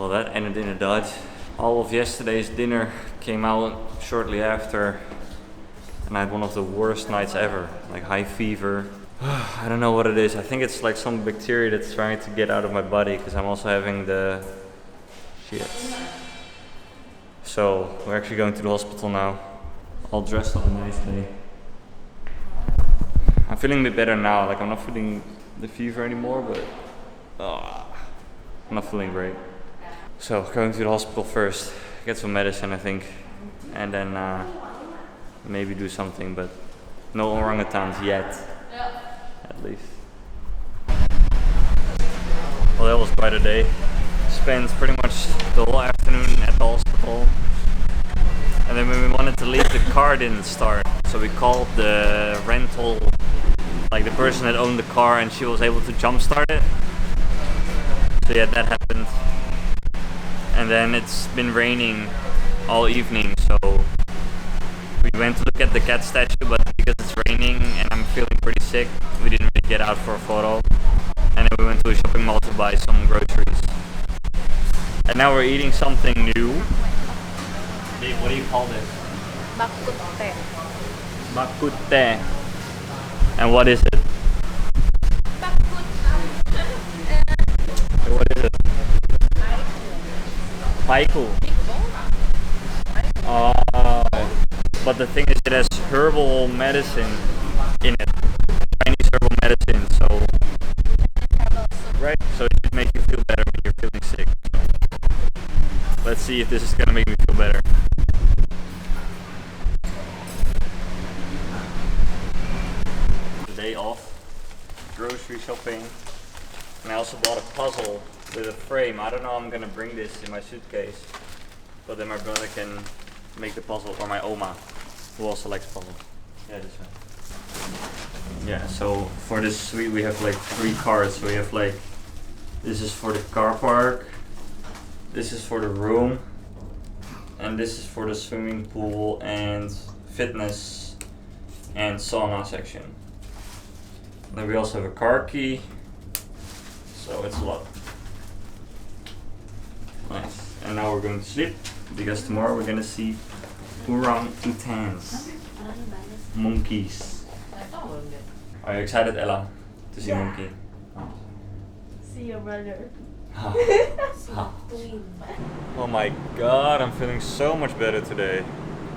Well, that ended in a dud. All of yesterday's dinner came out shortly after, and I had one of the worst nights ever. Like high fever. I don't know what it is. I think it's like some bacteria that's trying to get out of my body because I'm also having the shit. So we're actually going to the hospital now. All dressed up nicely. I'm feeling a bit better now. Like I'm not feeling the fever anymore, but I'm not feeling great. So going to the hospital first, get some medicine I think, and then maybe do something, but no orangutans yet, at least. Well, that was quite a day. Spent pretty much the whole afternoon at the hospital, and then when we wanted to leave, the car didn't start. So we called the rental, like the person that owned the car, and she was able to jumpstart it. So yeah, that happened. And then it's been raining all evening, so we went to look at the cat statue, but because it's raining and I'm feeling pretty sick, we didn't really get out for a photo. And then we went to a shopping mall to buy some groceries. And now we're eating something new. Babe, what do you call this? Bakute. Bakute. And what is it? What is it? Paiku. Oh, but the thing is, it has herbal medicine in it. Chinese herbal medicine, so right. So it should make you feel better when you're feeling sick. Let's see if this is gonna make me feel better. The day off, grocery shopping, and I also bought a puzzle with a frame. I don't know how I'm gonna bring this in my suitcase, but then my brother can make the puzzle, or my oma, who also likes puzzles. Yeah, this one. Yeah, so for this suite we have like 3 cards. So we have like, this is for the car park, this is for the room, and this is for the swimming pool and fitness and sauna section. Then we also have a car key, so it's a lot. Nice. And now we're going to sleep, because tomorrow we're gonna see orang-utans, monkeys. Are you excited, Ella, to see monkey? See your brother. Oh my god, I'm feeling so much better today.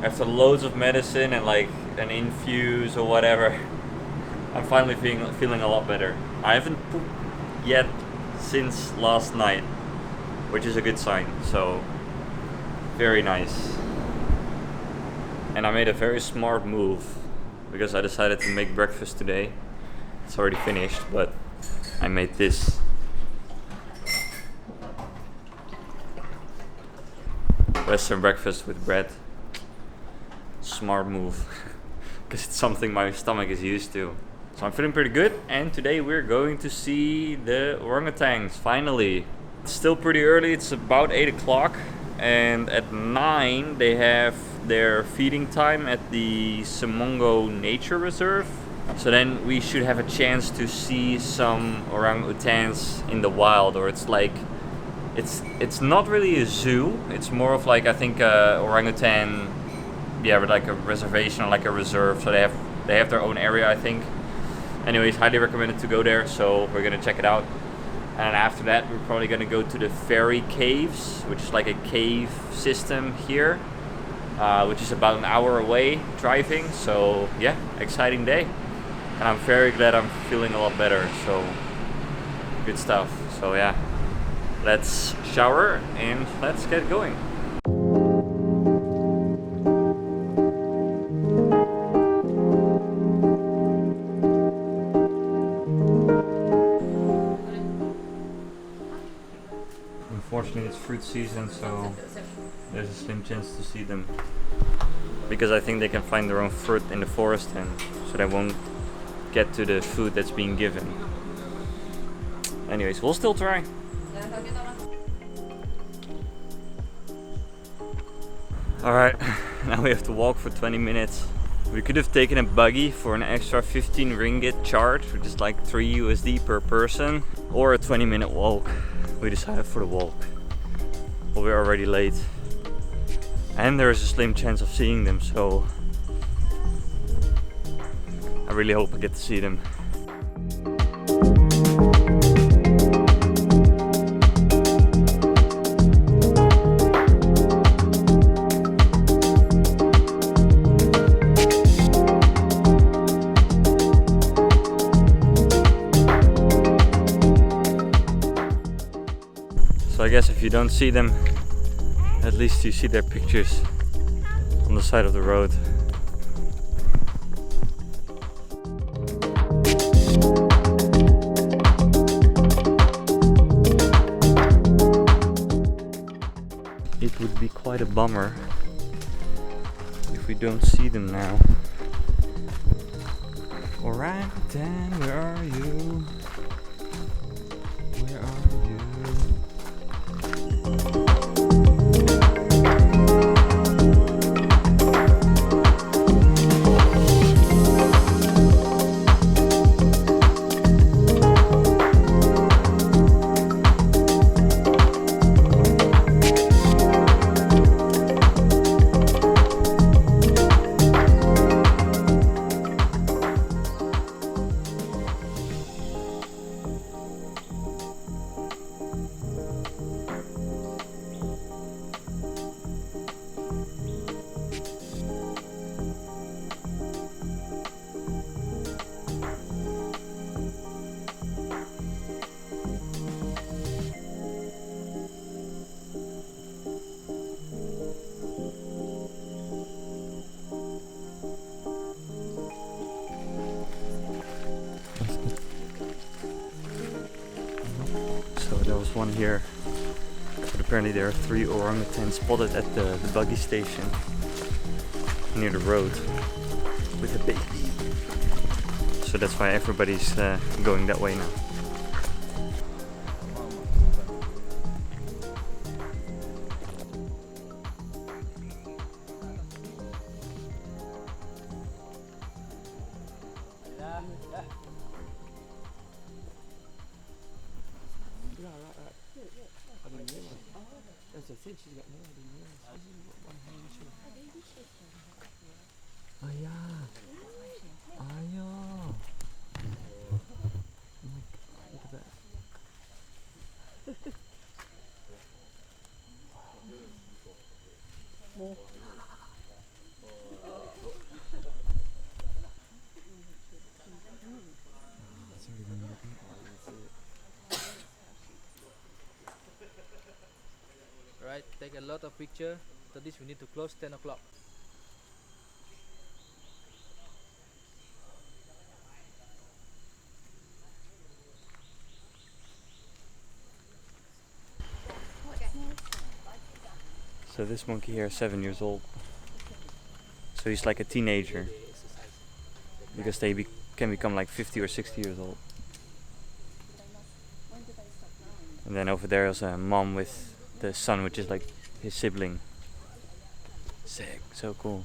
After loads of medicine and like an infuse or whatever, I'm finally feeling a lot better. I haven't pooped yet since last night, which is a good sign, so very nice. And I made a very smart move, because I decided to make breakfast today. It's already finished, but I made this. Western breakfast with bread. Smart move, because it's something my stomach is used to. So I'm feeling pretty good, and today we're going to see the orangutans, finally. It's still pretty early, it's about 8 o'clock, and at 9 they have their feeding time at the Semongo Nature Reserve. So then we should have a chance to see some orangutans in the wild, or it's like, it's not really a zoo, it's more of like, I think orangutan, yeah, but like a reservation or like a reserve, so they have their own area, I think. Anyways, highly recommended to go there, so we're gonna check it out. And after that, we're probably gonna go to the fairy caves, which is like a cave system here, which is about an hour away driving. So yeah, exciting day. And I'm very glad I'm feeling a lot better, so good stuff. So yeah, let's shower and let's get going. Unfortunately, it's fruit season, so there's a slim chance to see them, because I think they can find their own fruit in the forest, and so they won't get to the food that's being given. Anyways, we'll still try. Alright, now we have to walk for 20 minutes. We could have taken a buggy for an extra 15 ringgit charge, which is like 3 USD per person, or a 20-minute walk. We decided for the walk. we're already late. And there is a slim chance of seeing them, so I really hope I get to see them. So I guess if you don't see them, at least you see their pictures on the side of the road. It would be quite a bummer if we don't see them now. Orang-utan, where are you? Where are you? So there was one here, but apparently there are 3 orangutans spotted at the buggy station near the road with a baby. So that's why everybody's going that way now. Right, take a lot of picture. After this we need to close 10 o'clock. So this monkey here is 7 years old. So he's like a teenager, because they can become like 50 or 60 years old. And then over there is a mom with the son, which is like his sibling. Sick, so cool.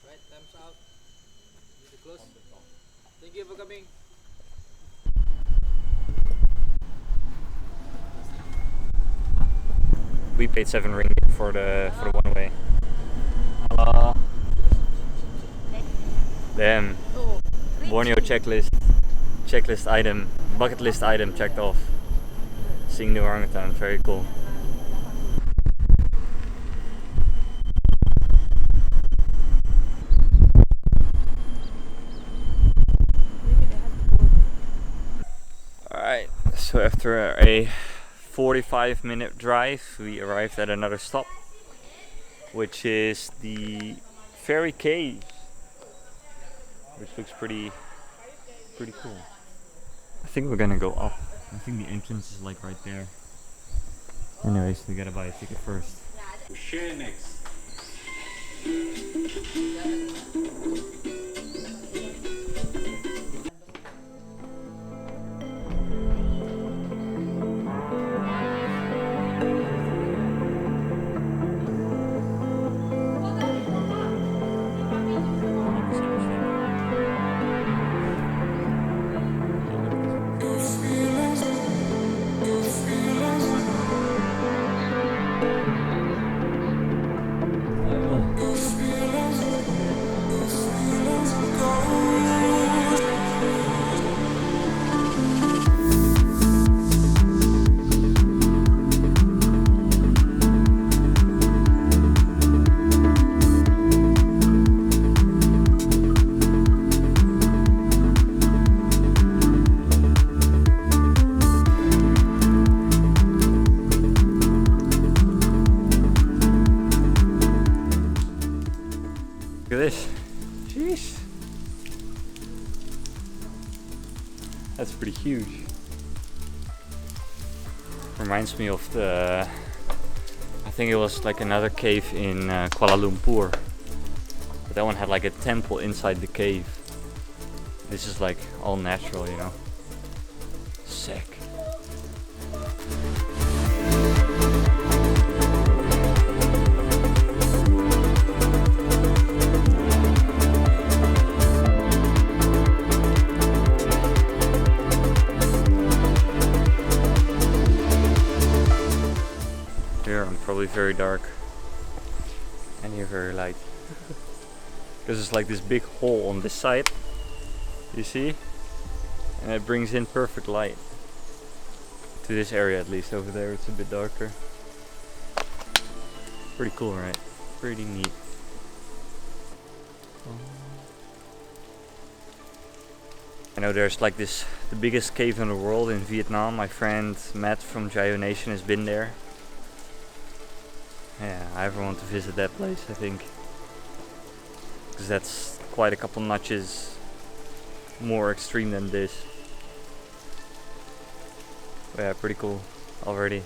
Right, time's out. Need to close. Thank you for coming. We paid 7 ringgit for the one way. Hello. Damn. Borneo checklist item, bucket list item checked off. Seeing the orangutan, very cool. Alright, so after a 45-minute drive, we arrived at another stop, which is the Ferry Cave, which looks pretty cool. I think we're gonna go up. I think the entrance is like right there. Anyways, we gotta buy a ticket first. Share next. Look at this. Jeez. That's pretty huge. Reminds me of the... I think it was like another cave in Kuala Lumpur. But that one had like a temple inside the cave. This is like all natural, you know. Sick. Here I'm probably very dark and here very light. Because it's like this big hole on this side, you see? And it brings in perfect light. To this area at least. Over there it's a bit darker. Pretty cool, right? Pretty neat. I know there's like this, the biggest cave in the world in Vietnam. My friend Matt from Bako Nation has been there. Yeah, I ever want to visit that place, I think. Because that's quite a couple notches more extreme than this. But yeah, pretty cool already.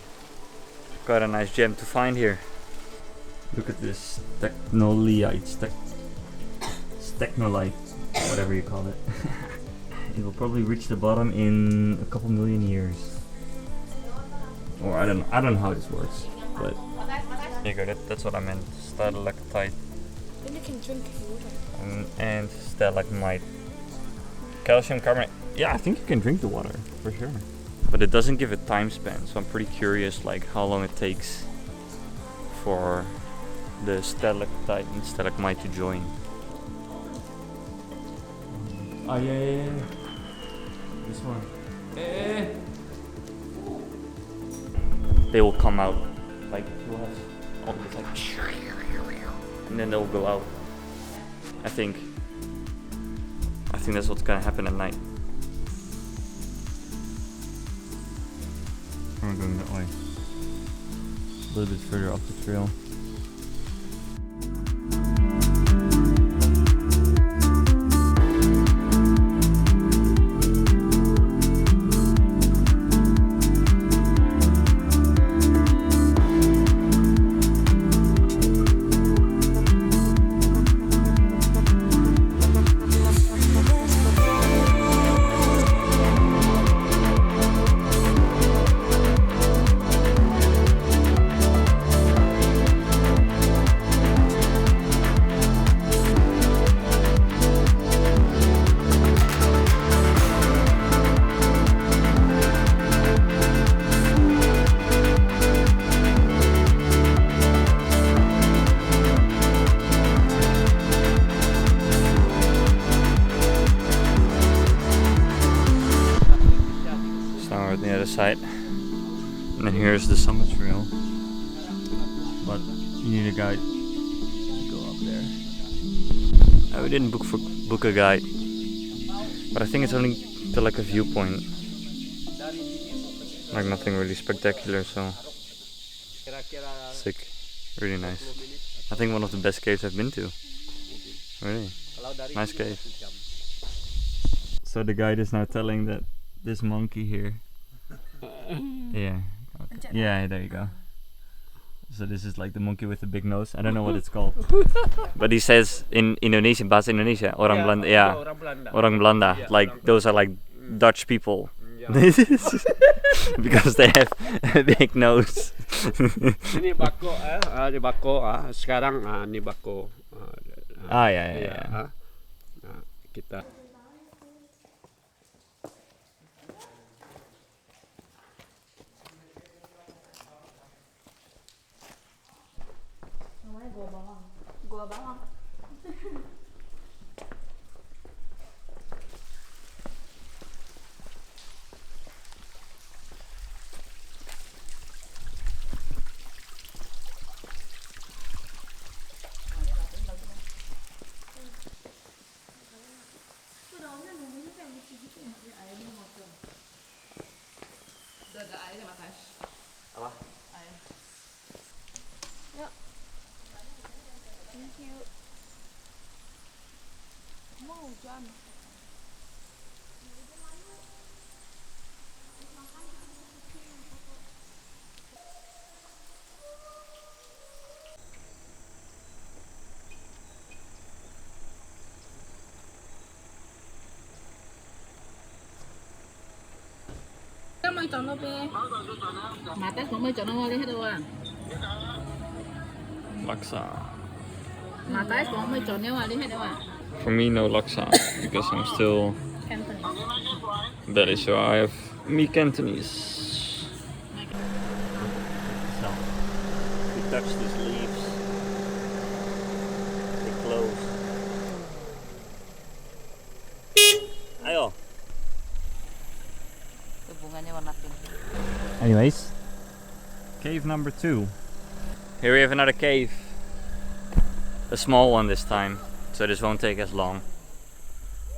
Quite a nice gem to find here. Look at this technolite, technolite, whatever you call it. It will probably reach the bottom in a couple million years. Or I don't know how this works, but there you go, that's what I meant. Stalactite. Then you can drink water. And stalagmite. Calcium carbonate. Yeah, I think you can drink the water, for sure. But it doesn't give a time span, so I'm pretty curious like how long it takes for the stalactite and stalagmite to join. Oh yeah. This one. They will come out like all this like, and then they'll go out. I think that's what's gonna happen at night. I'm going that way. A little bit further up the trail. Side, and then here's the summit trail, but you need a guide to go up there. We didn't book a guide, but I think it's only to like a viewpoint, like nothing really spectacular, so sick, really nice. I think one of the best caves I've been to. Really nice cave. So the guide is now telling that this monkey here. Yeah. Okay. Yeah, there you go. So this is like the monkey with the big nose. I don't know what it's called. But he says in Indonesian, bahasa Indonesia, orang Belanda, yeah, Orang Belanda. orang Belanda. Yeah, Like orang those are like Dutch people. Yeah. Because they have a big nose. Ini Bako, ini Bako, sekarang ini Bako. Yeah. Kita. Namanya gua bawang. Gua bawang. Udah ada airnya Mas. Apa? Air. Yuk. Thank you. Mau hujan. Cái mới chọn nó về. Mà test cũng mới chọn nó đi hết rồi à. Laksa. Mà test cũng mới chọn nó đi hết rồi à. For me, no laksa because I'm still Cantonese. belly, so I have me Cantonese. So, we touch these leaves, they close. Ayo. Cái bunganya warna pink. Anyways, cave number 2. Here we have another cave. A small one this time, so this won't take as long.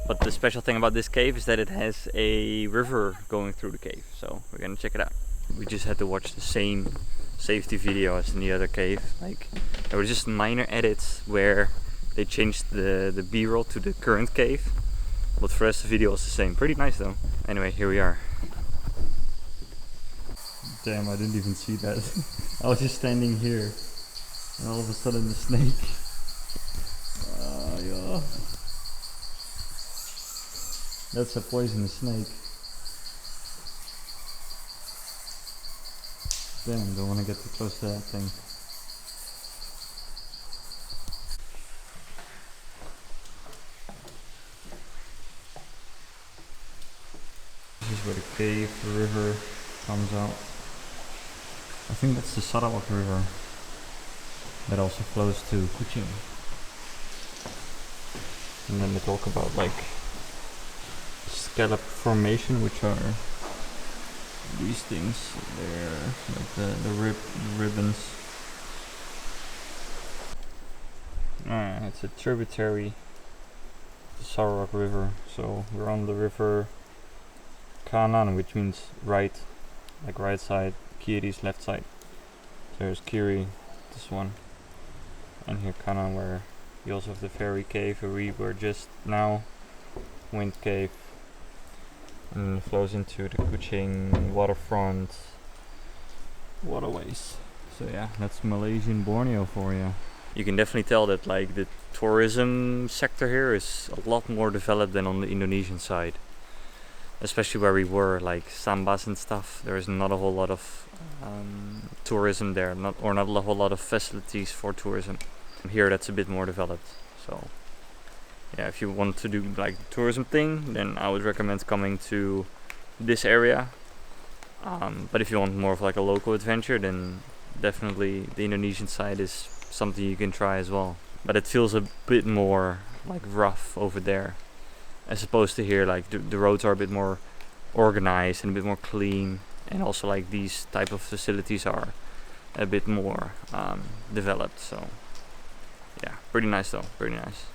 But the special thing about this cave is that it has a river going through the cave, so we're gonna check it out. We just had to watch the same safety video as in the other cave. Like, there were just minor edits where they changed the B-roll to the current cave, but for us the video was the same. Pretty nice though. Anyway, here we are. Damn, I didn't even see that. I was just standing here, and all of a sudden the snake. Yeah. That's a poisonous snake. Damn, don't want to get too close to that thing. This is where the cave, the river comes out. I think that's the Sarawak river that also flows to Kuching. And then they talk about like scallop formation, which are these things. They're like the ribbons. It's a tributary of the Sarawak river. So we're on the river Kanan, which means right, like right side. Kiri is left side. There's Kiri, this one, and here Kanan, where you also have the ferry cave where we were just now, Wind Cave, and it flows into the Kuching waterfront waterways. So yeah, that's Malaysian Borneo for you. You can definitely tell that like the tourism sector here is a lot more developed than on the Indonesian side. Especially where we were, like Sambas and stuff, there is not a whole lot of tourism there, not a whole lot of facilities for tourism. Here that's a bit more developed. So yeah, if you want to do like the tourism thing, then I would recommend coming to this area. But if you want more of like a local adventure, then definitely the Indonesian side is something you can try as well. But it feels a bit more like rough over there, as opposed to here. Like the roads are a bit more organized and a bit more clean, and also like these type of facilities are a bit more developed. So yeah, pretty nice though, pretty nice.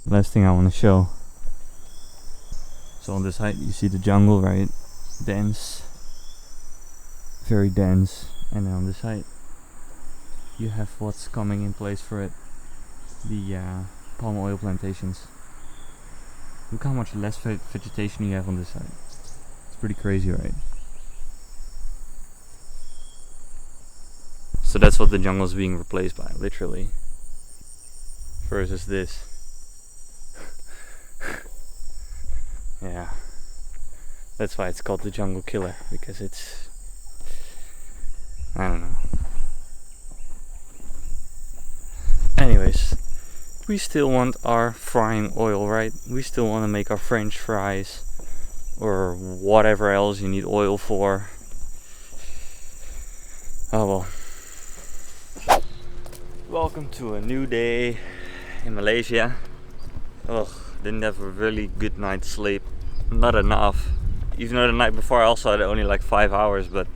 Last thing I want to show. So on this side you see the jungle, right? Dense, very dense, and then on this side you have what's coming in place for it, the palm oil plantations. Look how much less vegetation you have on this side. It's pretty crazy, right? So that's what the jungle is being replaced by, literally. Versus this. Yeah. That's why it's called the jungle killer, because it's... I don't know. Anyways, we still want our frying oil, right? We still want to make our French fries or whatever else you need oil for. Oh well. Welcome to a new day in Malaysia. Ugh, didn't have a really good night's sleep. Not enough. Even though the night before I also had only like 5 hours, but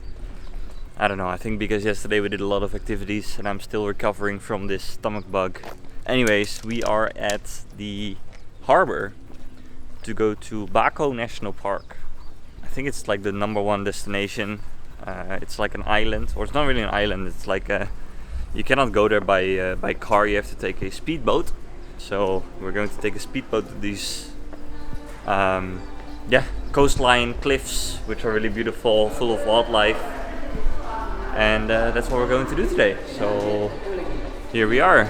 I don't know, I think because yesterday we did a lot of activities and I'm still recovering from this stomach bug. Anyways, we are at the harbor to go to Bako National Park. I think it's like the #1 destination. It's like an island, or it's not really an island, it's like you cannot go there by car, you have to take a speedboat. So we're going to take a speedboat to these coastline cliffs, which are really beautiful, full of wildlife. And that's what we're going to do today. So here we are.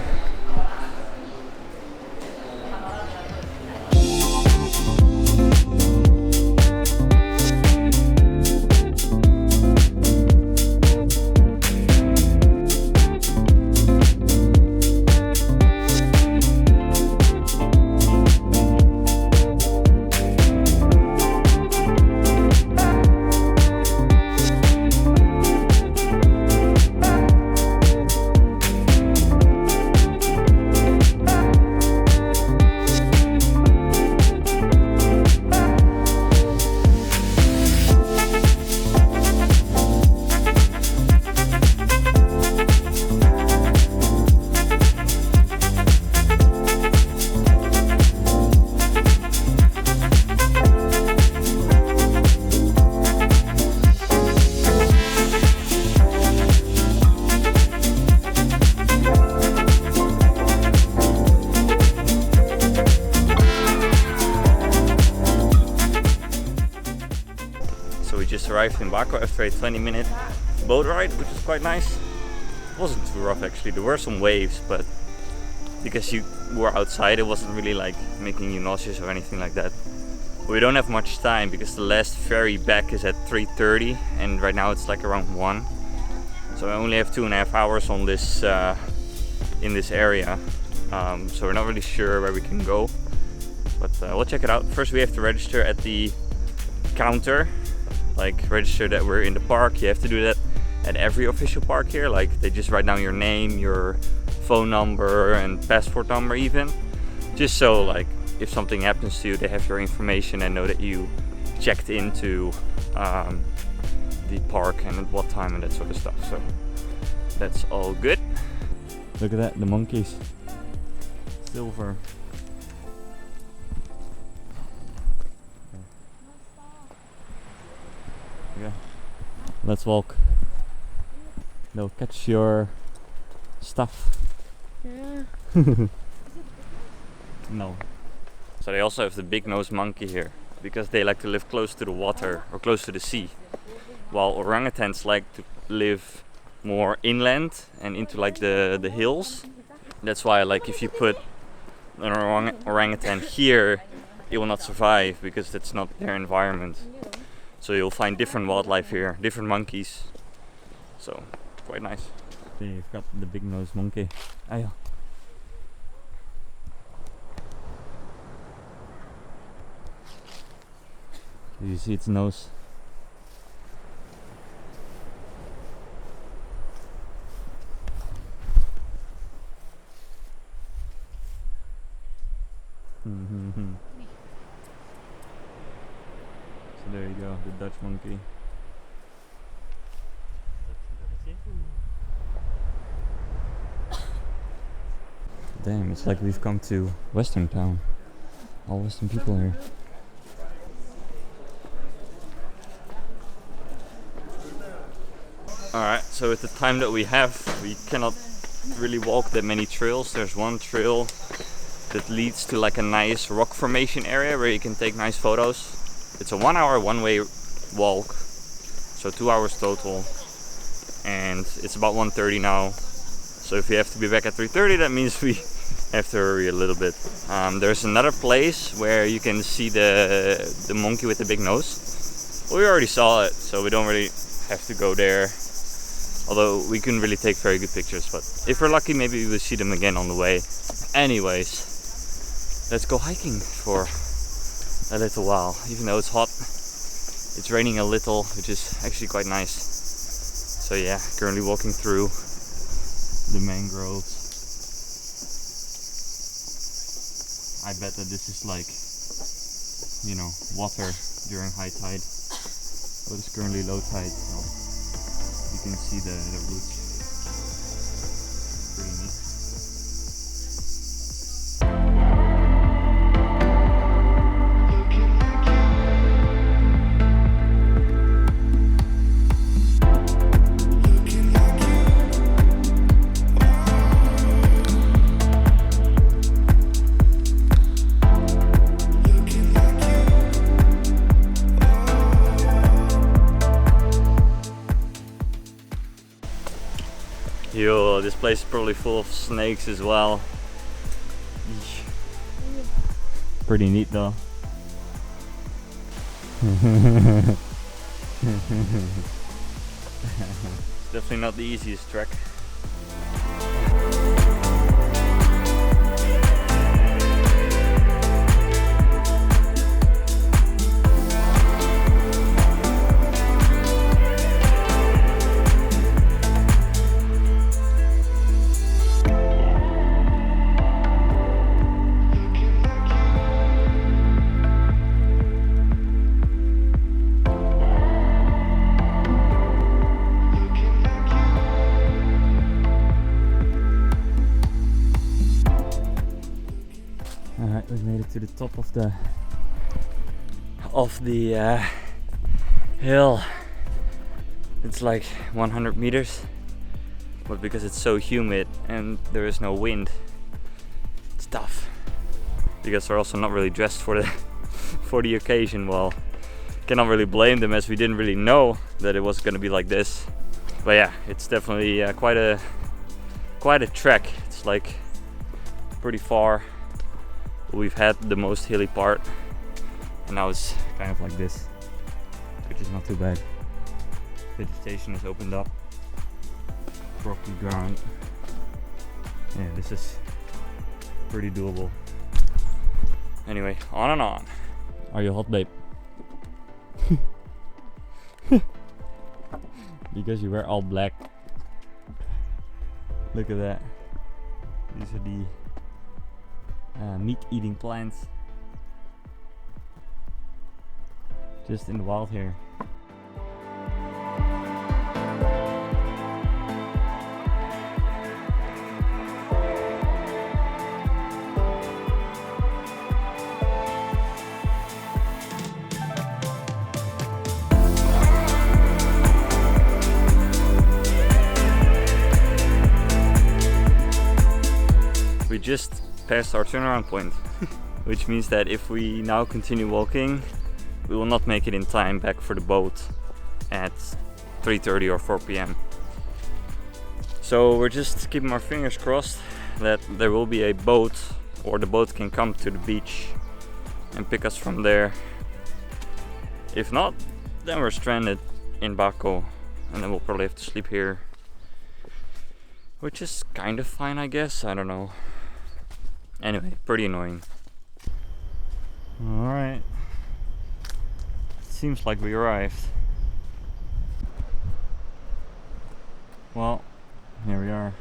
Arrived in Bako after a 20-minute boat ride, which was quite nice. It wasn't too rough actually, there were some waves, but because you were outside it wasn't really like making you nauseous or anything like that. We don't have much time because the last ferry back is at 3:30 and right now it's like around 1. So I only have 2.5 hours on this in this area. So we're not really sure where we can go, but we'll check it out. First we have to register at the counter. Like register that we're in the park. You have to do that at every official park here. Like they just write down your name, your phone number and passport number even. Just so like if something happens to you, they have your information and know that you checked into the park and at what time and that sort of stuff. So that's all good. Look at that, the monkeys. Silver. Yeah. Let's walk. They'll catch your stuff. Yeah. No. So they also have the big-nosed monkey here because they like to live close to the water or close to the sea, while orangutans like to live more inland and into like the hills. That's why like if you put an orangutan here, it will not survive because that's not their environment. So you'll find different wildlife here, different monkeys. So, quite nice. They've got the big-nosed monkey. Ayo. Do you see its nose? So there you go, the Dutch monkey. Damn, it's like we've come to Western town. All Western people here. Alright, so with the time that we have, we cannot really walk that many trails. There's one trail that leads to like a nice rock formation area where you can take nice photos. It's a 1 hour one-way walk, so 2 hours total, and it's about 1:30 now. So if you have to be back at 3:30, that means we have to hurry a little bit. There's another place where you can see the monkey with the big nose. Well, we already saw it, so we don't really have to go there. Although we couldn't really take very good pictures, but if we're lucky, maybe we will see them again on the way. Anyways, let's go hiking for a little while. Even though it's hot, it's raining a little, which is actually quite nice. So yeah, currently walking through the mangroves. I bet that this is like, you know, water during high tide, but it's currently low tide, so you can see the roots. Pretty neat. Yo, this place is probably full of snakes as well. Pretty neat though. Definitely not the easiest trek. Alright, we've made it to the top of the hill. It's like 100 meters, but because it's so humid and there is no wind, it's tough. Because we're also not really dressed for the for the occasion. Well, cannot really blame them, as we didn't really know that it was going to be like this. But yeah, it's definitely quite a trek. It's like pretty far. We've had the most hilly part, and now it's kind of like this, which is not too bad. Vegetation is opened up, rocky ground. Yeah, this is pretty doable. Anyway, on and on. Are you hot, babe? Because you wear all black. Look at that. These are the meat-eating plants, just in the wild here. We just passed our turnaround point, which means that if we now continue walking, we will not make it in time back for the boat at 3:30 or 4 p.m. So we're just keeping our fingers crossed that there will be a boat, or the boat can come to the beach and pick us from there. If not, then we're stranded in Bako, and then we'll probably have to sleep here, which is kind of fine, I guess. I don't know. Anyway, pretty annoying. Alright. Seems like we arrived. Well, here we are.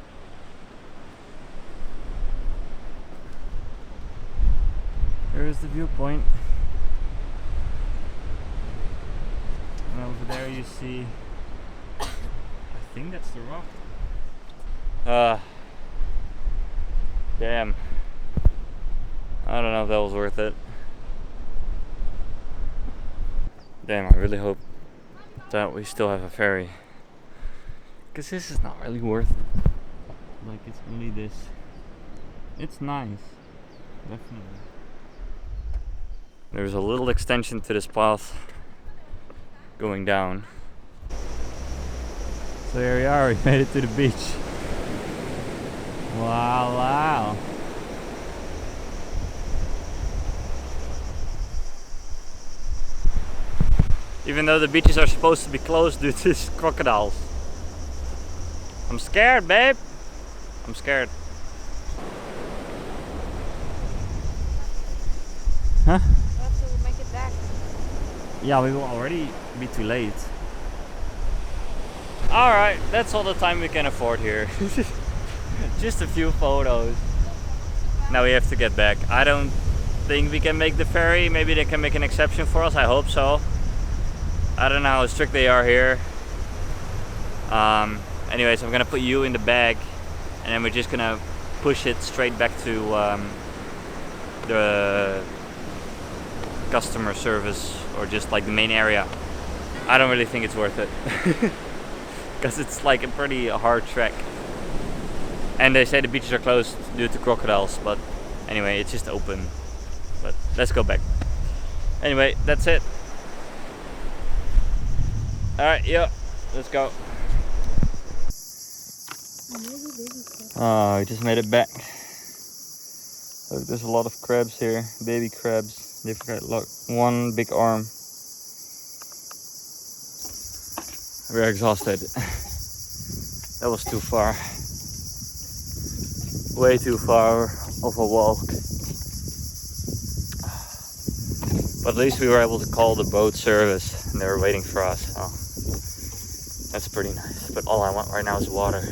There's the viewpoint. And over there you see, I think that's the rock. Damn. I don't know if that was worth it. Damn, I really hope that we still have a ferry, because this is not really worth like it's only this. It's nice, definitely. There's a little extension to this path going down. So here we are, we made it to the beach. Wow, wow. Even though the beaches are supposed to be closed due to these crocodiles. I'm scared, babe. I'm scared. Huh? We have to make it back. Yeah, we will already be too late. Alright, that's all the time we can afford here. Just a few photos. Now we have to get back. I don't think we can make the ferry. Maybe they can make an exception for us. I hope so. I don't know how strict they are here. Anyways, I'm gonna put you in the bag and then we're just gonna push it straight back to the customer service or just like the main area. I don't really think it's worth it because it's like a pretty hard trek. And they say the beaches are closed due to crocodiles, but anyway, it's just open. But let's go back. Anyway, that's it. Alright, yeah, let's go. Oh, we just made it back. Look, there's a lot of crabs here, baby crabs. They've got like one big arm. We're exhausted. That was too far. Way too far of a walk. But at least we were able to call the boat service and they were waiting for us. Oh, that's pretty nice. But all I want right now is water.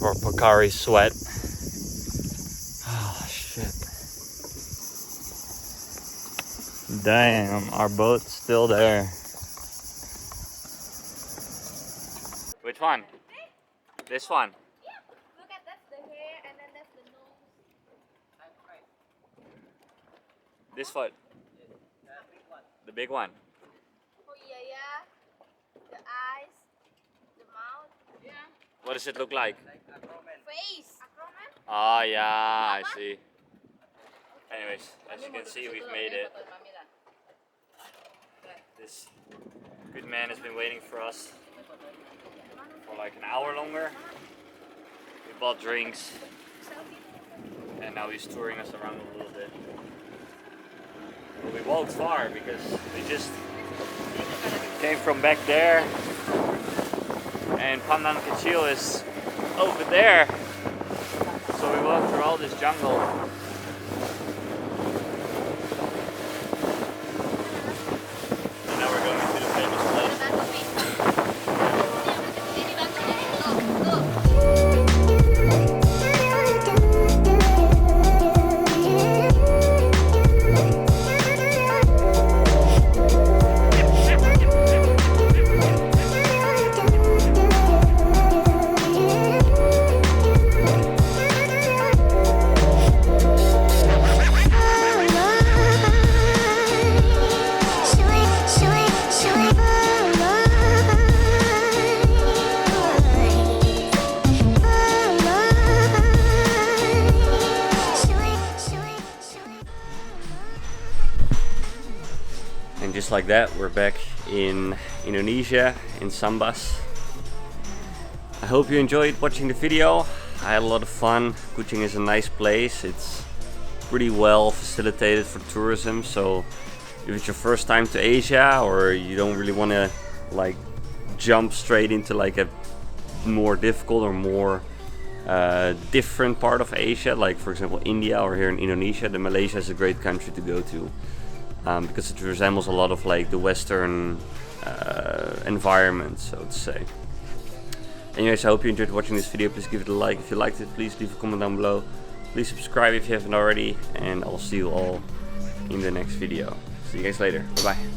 Or Pocari sweat. Oh shit. Damn, our boat's still there. Which one? This one. Look at that's the hair and then that's the nose. This one. The big one. Oh yeah. The eyes, the mouth. Yeah. What does it look like? Face. Acroman? Oh yeah, I see. Anyways, as you can see, we've made it. This good man has been waiting for us for like an hour longer. We bought drinks and now he's touring us around a little bit. But we walked far because we just came from back there and Pandan Kecil is over there. So we walked through all this jungle. And now we're going to the famous place. And just like that, we're back in Indonesia, in Sambas. I hope you enjoyed watching the video. I had a lot of fun. Kuching is a nice place. It's pretty well facilitated for tourism, so if it's your first time to Asia or you don't really want to like jump straight into like a more difficult or more different part of Asia, like for example India or here in Indonesia, then Malaysia is a great country to go to. Because it resembles a lot of like the Western environment, so to say. Anyways, I hope you enjoyed watching this video. Please give it a like if you liked it. Please leave a comment down below. Please subscribe if you haven't already, and I'll see you all in the next video. See you guys later. Bye bye.